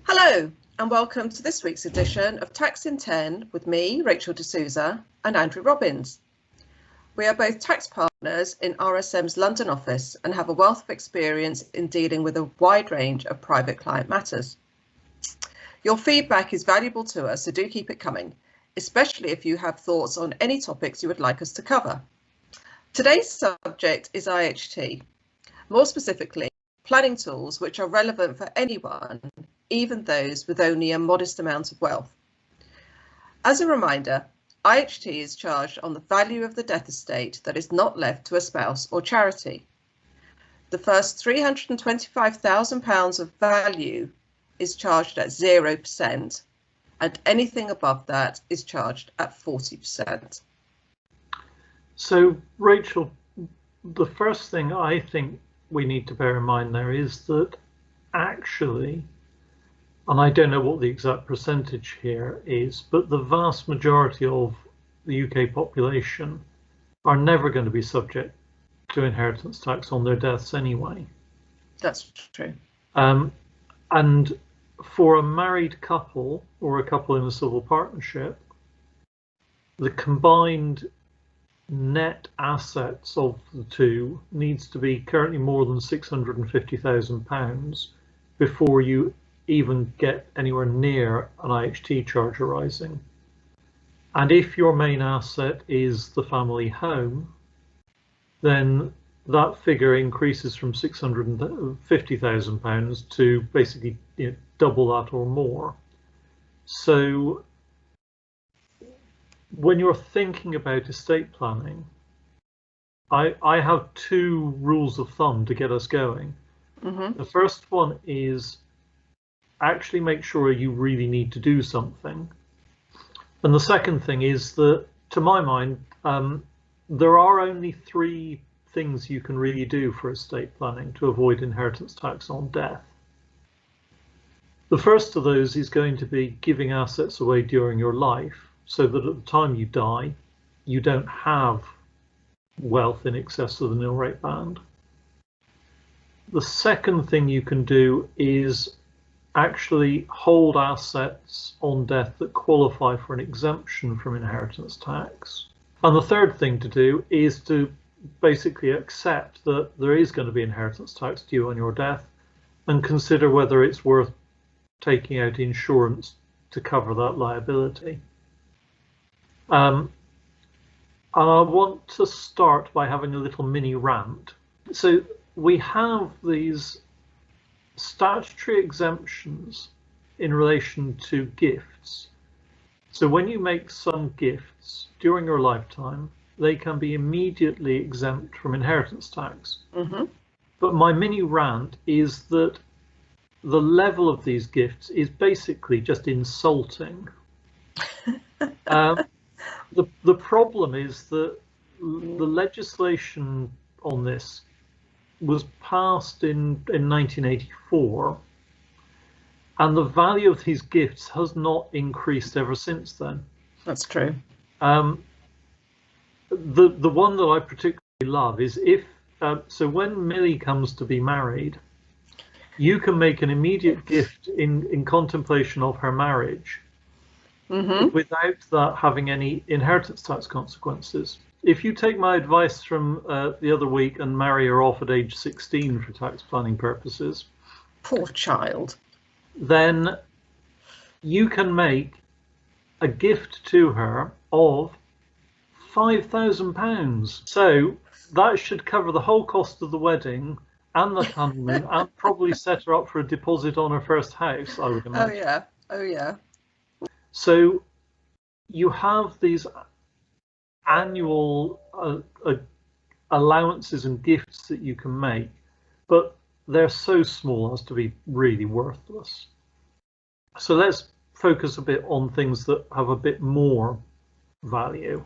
Hello and welcome to this week's edition of Tax in 10 with me, Rachel de Souza, and Andrew Robbins. We are both tax partners in RSM's London office and have a wealth of experience in dealing with a wide range of private client matters. Your feedback is valuable to us, so do keep it coming, especially if you have thoughts on any topics you would like us to cover. Today's subject is IHT, more specifically, planning tools which are relevant for anyone, even those with only a modest amount of wealth. As a reminder, IHT is charged on the value of the death estate that is not left to a spouse or charity. The first £325,000 of value is charged at 0%, and anything above that is charged at 40%. So, Rachel, the first thing I think we need to bear in mind there is that actually, and I don't know what the exact percentage here is, but the vast majority of the UK population are never going to be subject to inheritance tax on their deaths anyway. That's true. And for a married couple or a couple in a civil partnership, the combined net assets of the two needs to be currently more than £650,000 before you even get anywhere near an IHT charge arising. And if your main asset is the family home, then that figure increases from £650,000 to basically double that or more. So when you're thinking about estate planning, I have two rules of thumb to get us going. Mm-hmm. The first one is actually make sure you really need to do something. And the second thing is that, to my mind, there are only three things you can really do for estate planning to avoid inheritance tax on death. The first of those is going to be giving assets away during your life, so that at the time you die, you don't have wealth in excess of the nil rate band. The second thing you can do is actually hold assets on death that qualify for an exemption from inheritance tax. And the third thing to do is to basically accept that there is going to be inheritance tax due on your death and consider whether it's worth taking out insurance to cover that liability. And I want to start by having a little mini rant. So we have these statutory exemptions in relation to gifts. So when you make some gifts during your lifetime, they can be immediately exempt from inheritance tax. Mm-hmm. But my mini rant is that the level of these gifts is basically just insulting. The problem is that the legislation on this was passed in 1984, and the value of these gifts has not increased ever since then. That's true. The one that I particularly love is so when Millie comes to be married, you can make an immediate gift in contemplation of her marriage. Mm-hmm. Without that having any inheritance tax consequences. If you take my advice from the other week and marry her off at age 16 for tax planning purposes, poor child, then you can make a gift to her of £5,000. So that should cover the whole cost of the wedding and the honeymoon and probably set her up for a deposit on her first house, I would imagine. Oh yeah. So you have these annual allowances and gifts that you can make, but they're so small as to be really worthless. So let's focus a bit on things that have a bit more value.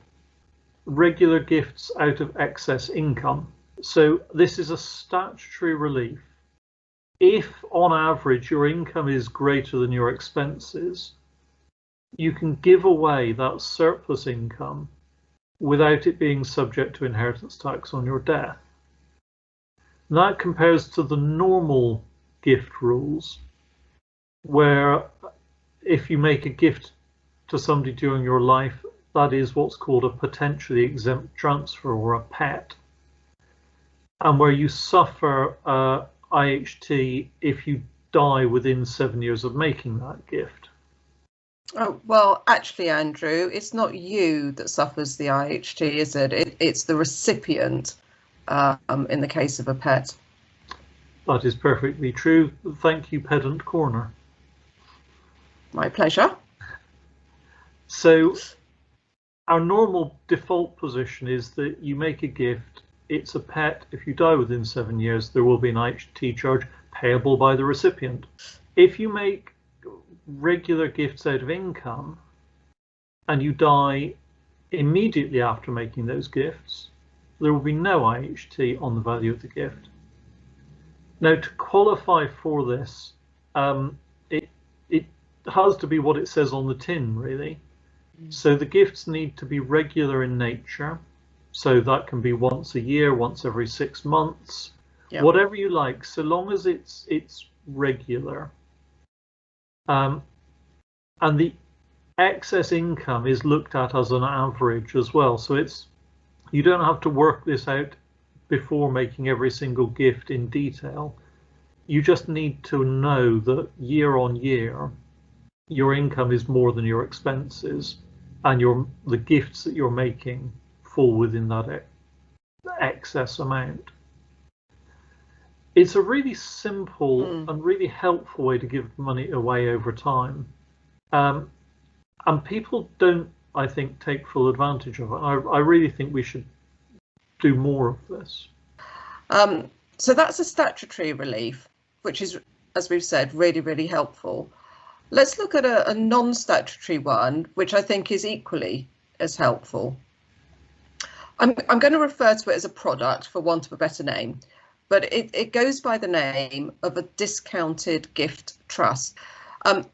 Regular gifts out of excess income. So this is a statutory relief. If on average your income is greater than your expenses, you can give away that surplus income without it being subject to inheritance tax on your death. And that compares to the normal gift rules, where if you make a gift to somebody during your life, that is what's called a potentially exempt transfer, or a PET, and where you suffer IHT if you die within 7 years of making that gift. Oh, well, actually, Andrew, it's not you that suffers the IHT, is it? It's the recipient in the case of a pet. That is perfectly true. Thank you, Pedant Corner. My pleasure. So our normal default position is that you make a gift, it's a pet. If you die within 7 years, there will be an IHT charge payable by the recipient. If you make regular gifts out of income and you die immediately after making those gifts, there will be no IHT on the value of the gift. Now, to qualify for this, it has to be what it says on the tin, really. So the gifts need to be regular in nature. So that can be once a year, once every 6 months, yep. Whatever you like, so long as it's regular. And the excess income is looked at as an average as well. So you don't have to work this out before making every single gift in detail. You just need to know that year on year, your income is more than your expenses, and the gifts that you're making fall within that excess amount. It's a really simple and really helpful way to give money away over time. And people don't, I think, take full advantage of it. I really think we should do more of this. So that's a statutory relief, which is, as we've said, really, really helpful. Let's look at a non-statutory one, which I think is equally as helpful. I'm going to refer to it as a product, for want of a better name, but it goes by the name of a discounted gift trust.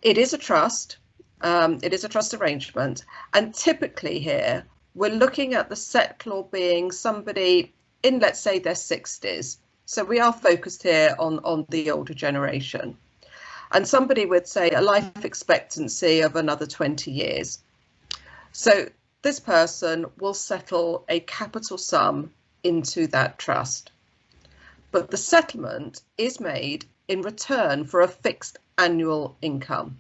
It is a trust. It is a trust arrangement, and typically here we're looking at the settlor being somebody in, let's say, their 60s. So we are focused here on the older generation, and somebody with, say, a life expectancy of another 20 years. So this person will settle a capital sum into that trust, but the settlement is made in return for a fixed annual income.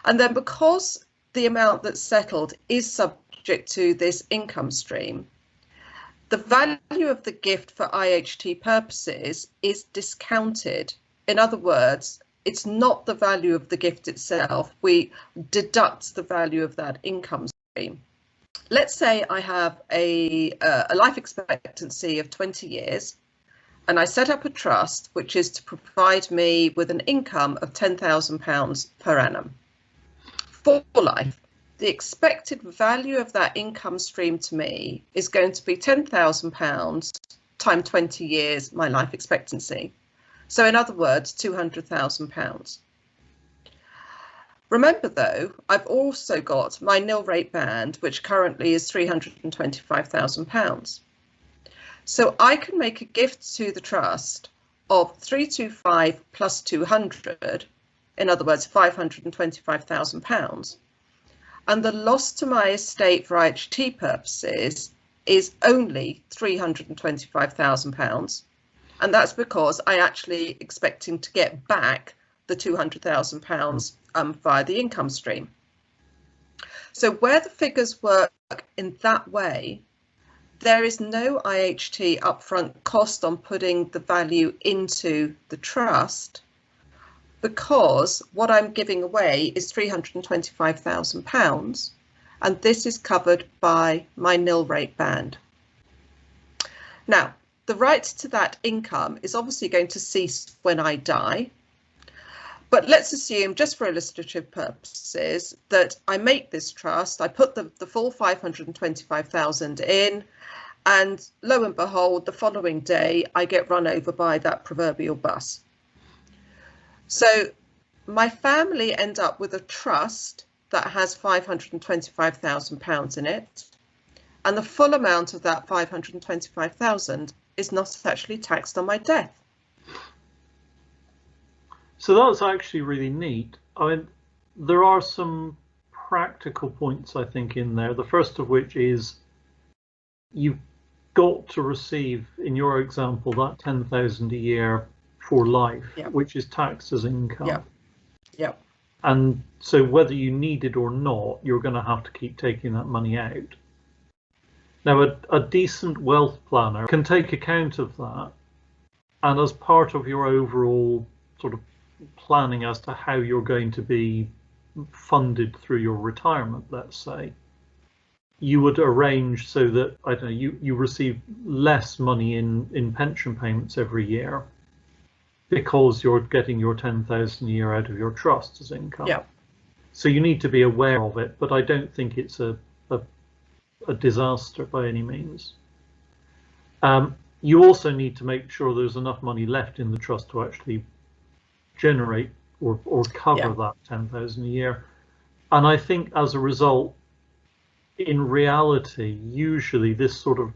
And then, because the amount that's settled is subject to this income stream, the value of the gift for IHT purposes is discounted. In other words, it's not the value of the gift itself. We deduct the value of that income stream. Let's say I have a life expectancy of 20 years, and I set up a trust which is to provide me with an income of £10,000 per annum for life. The expected value of that income stream to me is going to be £10,000 times 20 years, my life expectancy. So in other words, £200,000. Remember though, I've also got my nil rate band, which currently is £325,000. So I can make a gift to the trust of 325 plus 200, in other words, £525,000. And the loss to my estate for IHT purposes is only £325,000. And that's because I actually expecting to get back the £200,000 via the income stream. So where the figures work in that way, there is no IHT upfront cost on putting the value into the trust, because what I'm giving away is £325,000, and this is covered by my nil rate band. Now, the right to that income is obviously going to cease when I die, but let's assume, just for illustrative purposes, that I make this trust, I put the full 525,000 in, and lo and behold, the following day I get run over by that proverbial bus. So my family end up with a trust that has £525,000 in it, and the full amount of that 525,000 is not actually taxed on my death. So So that's actually really neat. I mean, there are some practical points, I think, in there. The first of which is you've got to receive, in your example, that 10,000 a year for life, which is taxed as income. Yeah. And so whether you need it or not, you're going to have to keep taking that money out. Now, a decent wealth planner can take account of that, and as part of your overall sort of planning as to how you're going to be funded through your retirement, let's say, you would arrange so that, I don't know, you receive less money in pension payments every year because you're getting your 10,000 a year out of your trust as income. Yeah. So you need to be aware of it, but I don't think it's a disaster by any means. You also need to make sure there's enough money left in the trust to actually generate or cover that 10,000 a year. And I think as a result, in reality, usually this sort of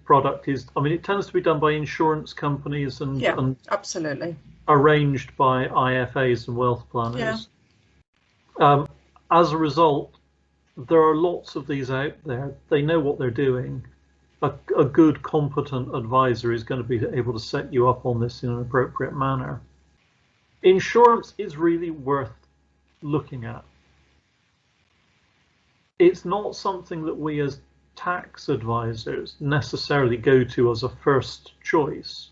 product is, I mean, it tends to be done by insurance companies and absolutely arranged by IFAs and wealth planners. As a result, there are lots of these out there. They know what they're doing. A good, competent advisor is going to be able to set you up on this in an appropriate manner. Insurance is really worth looking at. It's not something that we as tax advisors necessarily go to as a first choice.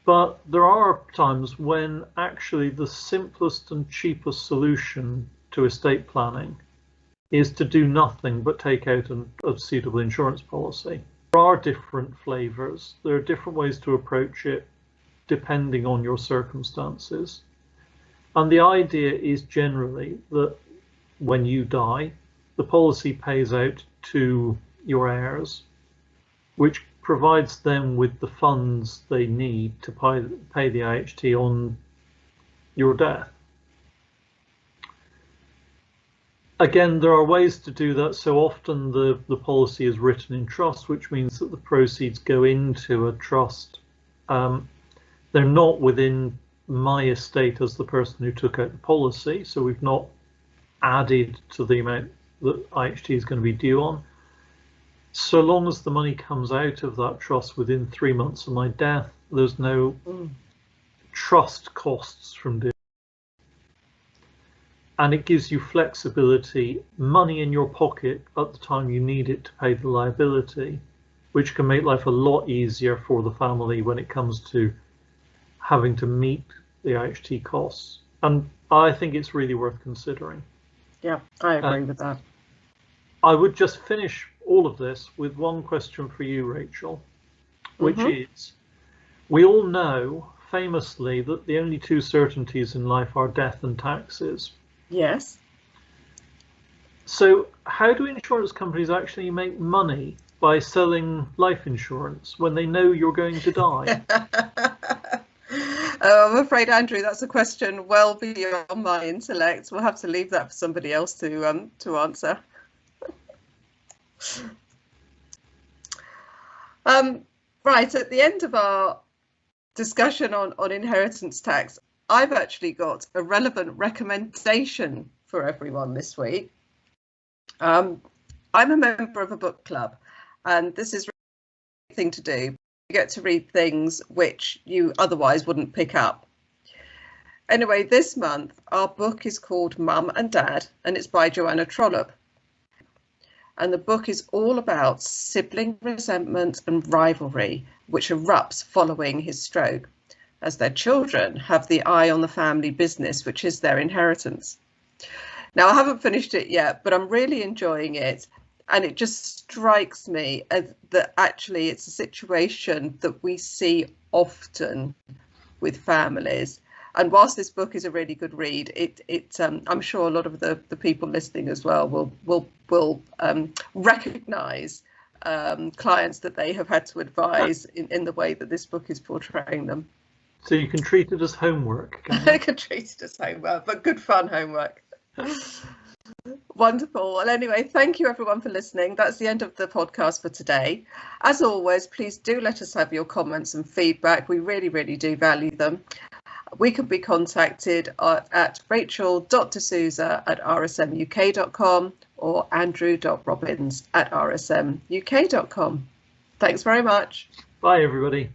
But there are times when actually the simplest and cheapest solution to estate planning is to do nothing but take out a suitable insurance policy. There are different flavors. There are different ways to approach it depending on your circumstances. And the idea is generally that when you die, the policy pays out to your heirs, which provides them with the funds they need to pay the IHT on your death. Again, there are ways to do that. So often the policy is written in trust, which means that the proceeds go into a trust. They're not within my estate as the person who took out the policy, so we've not added to the amount that IHT is going to be due on. So long as the money comes out of that trust within 3 months of my death, there's no trust costs from doing it. And it gives you flexibility, money in your pocket at the time you need it to pay the liability, which can make life a lot easier for the family when it comes to having to meet the IHT costs. And I think it's really worth considering. Yeah, I agree with that. I would just finish all of this with one question for you, Rachel, which is, we all know famously that the only two certainties in life are death and taxes. Yes. So how do insurance companies actually make money by selling life insurance when they know you're going to die? I'm afraid, Andrew, that's a question well beyond my intellect. We'll have to leave that for somebody else to answer. Right, at the end of our discussion on inheritance tax, I've actually got a relevant recommendation for everyone this week. I'm a member of a book club, and this is a great thing to do. You get to read things which you otherwise wouldn't pick up. Anyway, this month our book is called Mum and Dad, and it's by Joanna Trollope. And the book is all about sibling resentment and rivalry, which erupts following his stroke, as their children have the eye on the family business, which is their inheritance. Now, I haven't finished it yet, but I'm really enjoying it. And it just strikes me that actually it's a situation that we see often with families. And whilst this book is a really good read, I'm sure a lot of the people listening as well will recognise clients that they have had to advise in the way that this book is portraying them. So you can treat it as homework. I can treat it as homework, but good fun homework. Wonderful. Well, anyway, thank you everyone for listening. That's the end of the podcast for today. As always, please do let us have your comments and feedback. We really, really do value them. we can be contacted at rachel.d'souza@rsmuk.com or andrew.robbins@rsmuk.com. Thanks very much. Bye, everybody.